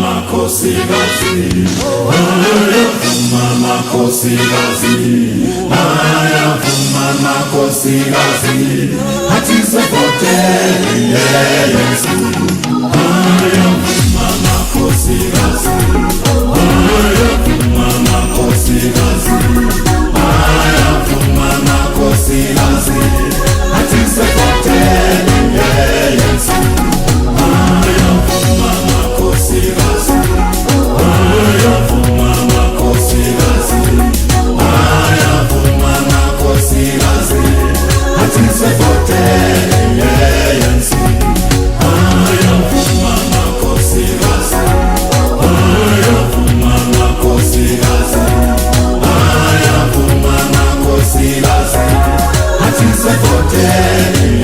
makosi gazi, ayavuma makosi gazi, ayavuma makosi gazi, hatize pote Yesu. Ayavuma makosi gazi, ayavuma makosi gazi, ayavuma makosi gazi, hatize pote Yesu. Ayavuma makosi gazi, ayavuma makosi gazi, ayavuma makosi gazi, hatize pote Yesu. Ayavuma makosi gazi, ayavuma makosi gazi, ayavuma makosi gazi, hatize pote Yesu.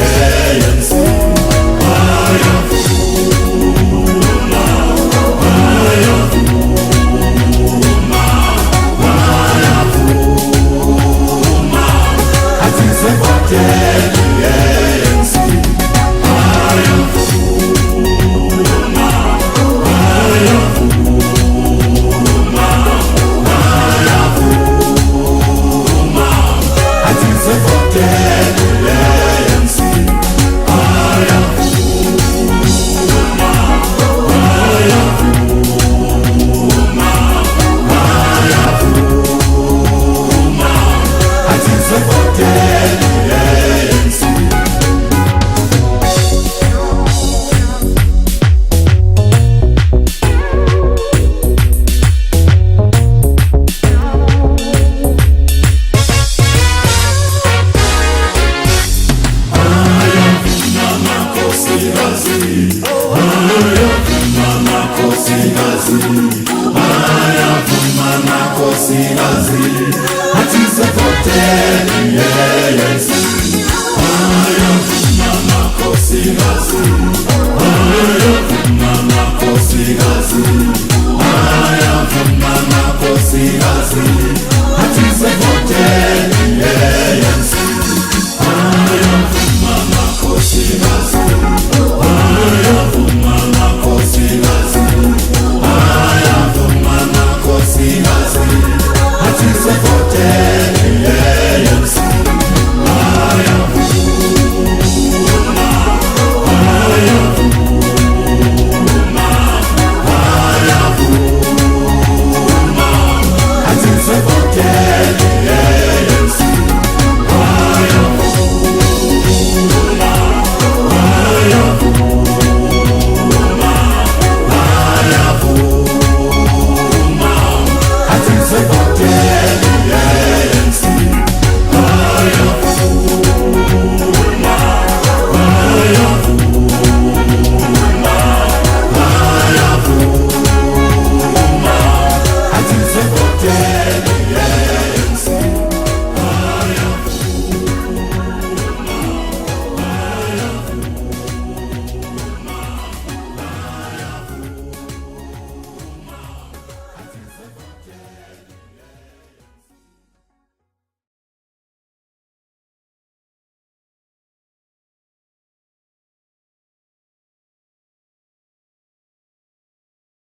Hatize pote Yesu. Ayavuma makosi gazi,